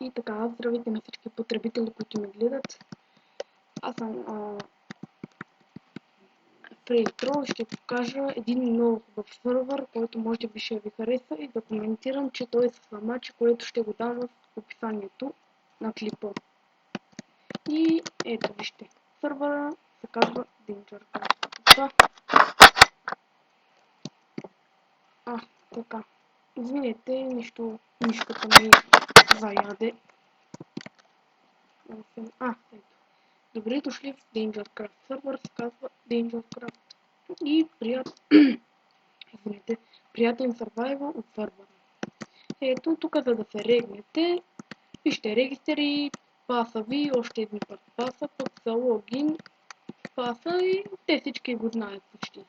И така, здравейте на всички потребители, които ме гледат. Аз съм Фрейтро и ще покажа един много хубав сървър, който може би ще ви хареса и да коментирам, че той е с ламачи, което ще го дам в описанието на клипа. И ето вижте, сървъра се казва DangerCraft. Така. Извинете, нищо, мишката ми заяде. Ето. Добре дошли в DangerCraft. Сървър се казва DangerCraft. И приятен сървайвъл от сървъра. Ето тук, за да се регнете, пишете регистри, паса ви, още един път паса, пък за логин, паса и те всички го знаят почти.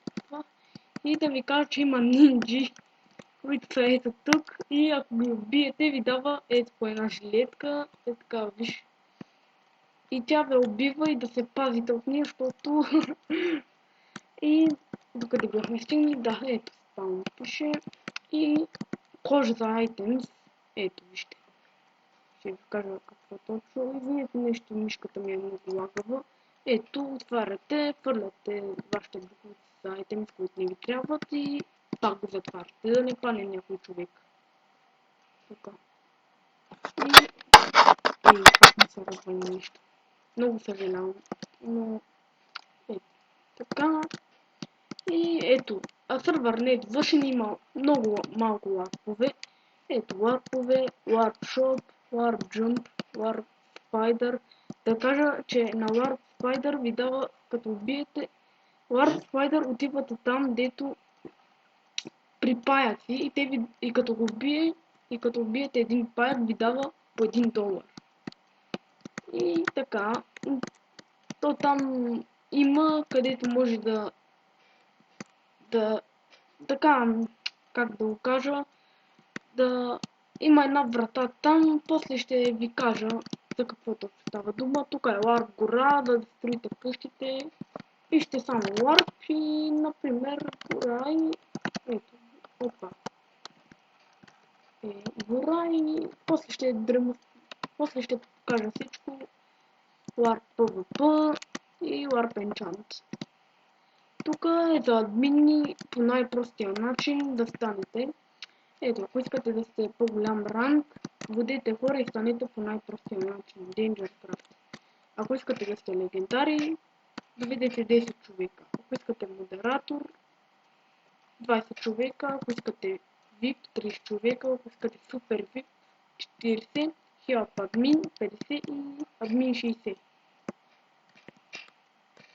И да ви кажа, че има нинджи, които са ето тук и ако ги убиете, ви дава ето по една жилетка, така виж. И тя ви убива и да се пазите от нея, защото и докъде бяхме стигнали, да, ето спаун пише и кожа за items, ето вижте. Ще ви кажа какво точно. Извинете, нещо, мишката ми е много лагава. Ето, отваряте, хвърляте вашите буклуци за items, които не ви трябват и пак го затваряте, да не пане някой човек. Така. И пак не се развали нещо. Много съжалявам, но ето. Така. И ето, сървър не е довършен, има много малко ларпове. Ето ларпове, Warp Shop, Warp Jump, Warp Spider. Да кажа, че на Warp Spider ви дава, като убиете, Warp Spider отивате там, дето при паяци и като го убие, и като убиете един паяк ви дава по $1. И така, то там има, където може така, как да го кажа, да има една врата там, после ще ви кажа за какво точно става дума. Тук е ларп гора, да строите къщите, пишете само ларп и, например, гора и ето, опа. Гора и после ще покажа всичко. Ларп PvP и ларп Enchant. Тук е за админи по най-простия начин да станете. Ето, ако искате да сте по-голям ранг, водете хора и станете по най-простия начин. DangerCraft. Ако искате да сте легендари, доведете 10 човека. Ако искате модератор, 20 човека. Ако искате VIP, 30 човека. Ако искате супер VIP, 40. Help админ, 50 и админ 60.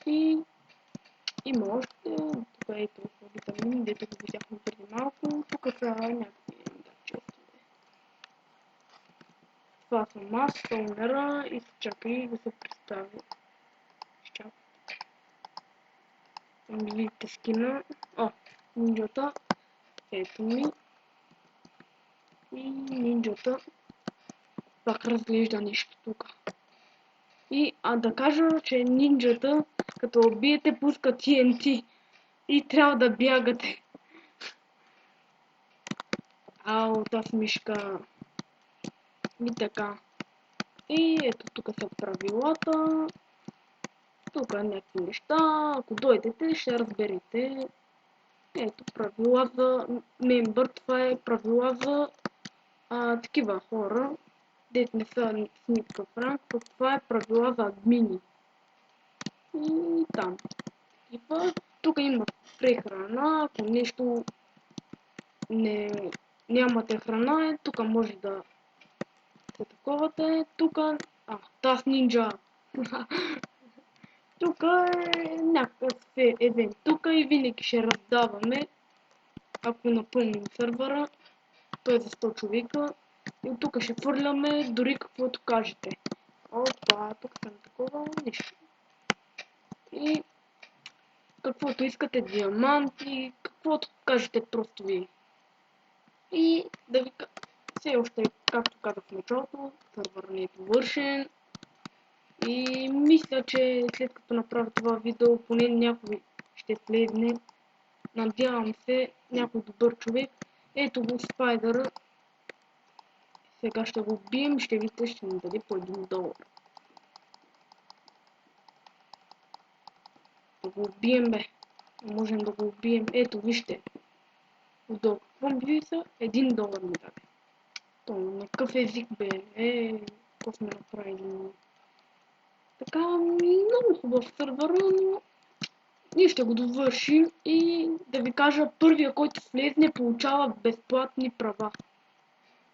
И има още, тук ето витамини, дето го видяхме преди малко. Тук са някакви честове. Това съм аз, Стоунера и чакай да се представя. Чакай. Видите скина. Нинджата. Ето ми. И нинджата. Пак разглежда нещо тук. И да кажа, че нинджата, като убиете, пуска TNT. И трябва да бягате. Тази мишка. И така. И ето тук са правилата. Тук някакви неща. Ако дойдете, ще разберете. Ето правила за мембър. Това е правила за такива хора. Дето не са с никакъв ранг. Това е правила за админи. И там. Тук има прехрана. Ако нещо нямате храна, тук може да се таковате. Тук тази нинджа. Тук е някакъв евент. Тук и винаги ще раздаваме, ако напълним сървъра, той е за 100 човека. И от тук ще фърляме дори каквото кажете. Опа, тук съм такова нещо. И каквото искате, диаманти, каквото кажете просто ви. И да ви кажа, все още, както казах в началото, сървър не е довършен. И мисля, че след като направя това видео, поне някой ще следне. Надявам се, някой добър човек. Ето го спайдъра. Сега ще го убием, ще видите, ще ни даде по $1. Да го убием, бе. Можем да го убием. Ето, вижте. Отдолу. Какво ми виса? $1 ми даде. То на какъв език, бе? Какво сме направили? Така, много хубав сървър, но ние ще го довършим и да ви кажа, първия, който влезне, получава безплатни права.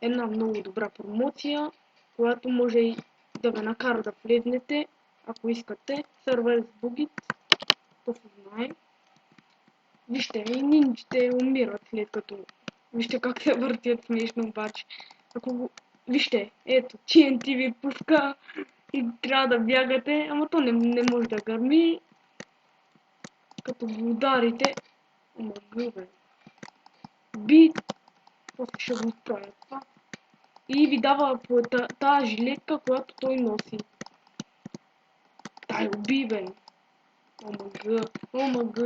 Една много добра промоция, която може и да ви накара да влезнете, ако искате. Сървър с бугит, то се знае. Вижте, и нинджите умират след като... Вижте как се въртят смешно обаче. Вижте, ето, TNT ви пуска и трябва да бягате, ама то не може да гърми. Като го ударите... Ама гъбе. После ще го изправя това. И ви дава по тази жилетка, която той носи. Дай, уби, бе. Омг.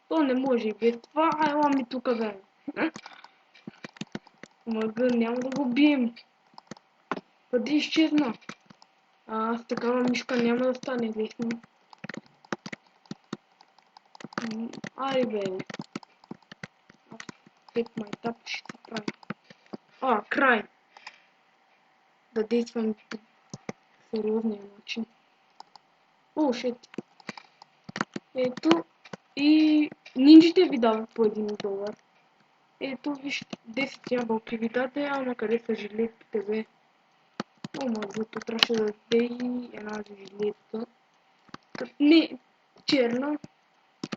То не може и без това. Ела ми тука, бе. Омг, няма да го бием. Къде изчезна? С такава мишка няма да стане лесно. Ай, бе. След майтап ще се прави. Край. Да действам по сериозния начин. Шит. Ето. И нинджите ви дават по $1. Ето, вижте, 10 ябълки ви даде, ама къде са жилетките, бе? Зато трябваше да даде и една жилетка. Не черна,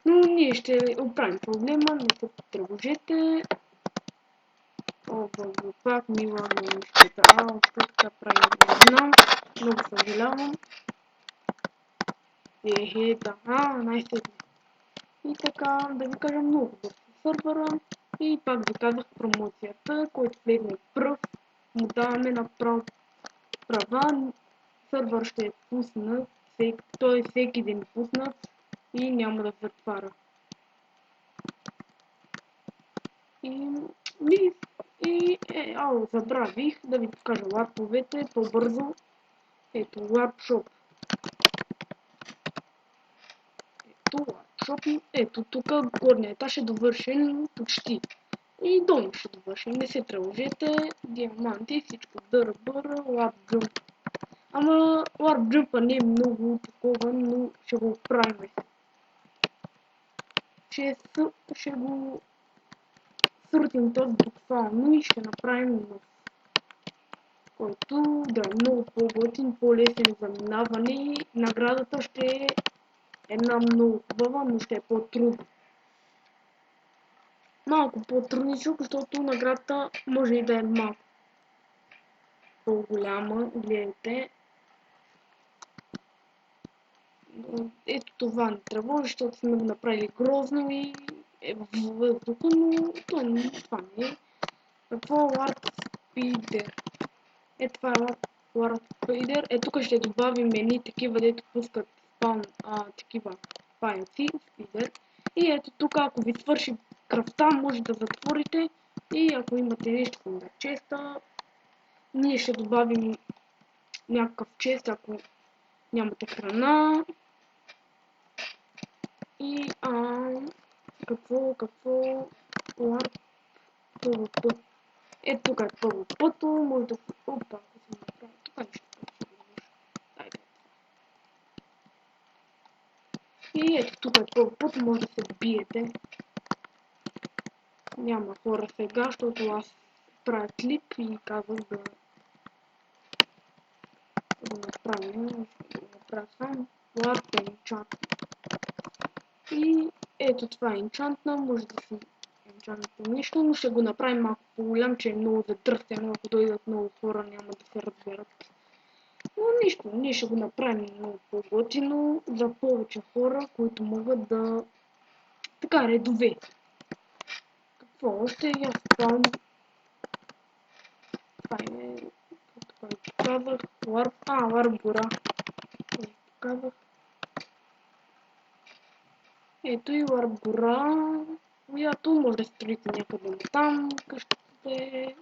но ние ще оправим проблема, не се тревожете. Пак ми лагна нещата. Що така правим, не знам. Много съжалявам. Най-сетне. И така, да ви кажа, много бързо сървъра. И пак ви казах промоцията, който влезне пръв, му даваме направо права. Сървър ще е пуснат, той всеки ден пуснат и няма да затваря. Забравих да ви покажа лаповете по-бързо. Ето, лапшоп. Ето, тук горният етаж е довършен почти. И долу ще довършим, не се тревожете. Диаманти, всичко дърбър, лапджъмп. Ама лапджъмпа не е много такова, но ще го оправим. Ще го срутим този буквално и ще направим нов. Който да е много по-готин, по-лесен за минаване. Наградата ще е една много хубава, но ще е по-трудна. Малко по-трудничко, защото наградата може и да е малко по-голяма. Гледайте. Ето това не тревожи, защото сме го направили грозно и е в въздуха, но това не е. Какво е Warp Speeder? Това е Warp Speeder. Тук ще добавим едни такива, дето пускат спаун, такива паяци, спидер. И ето тук, ако ви свърши кръвта, може да затворите и ако имате нещо на честа, ние ще добавим някакъв чест, ако нямате храна. И какво PvP. Тук е PvP-то, може да се... ако се направи, тук нещо и ето тук е PvP-то, може да се биете. Няма хора сега, защото аз правя клип и казах да го направя сам. Лапта енчант. И ето това е енчантна, може да се енчантна нещо, но ще го направим малко по-голям, че е много задръстено, ако дойдат много хора няма да се разберат. Но нищо, ние ще го направим много по-готино за повече хора, които могат да... Така, редове. Какво още? Аз спам. Това е... Казах, Варп гора. Казах. Ето и Варп гора, която може да строите някъде там, къщите.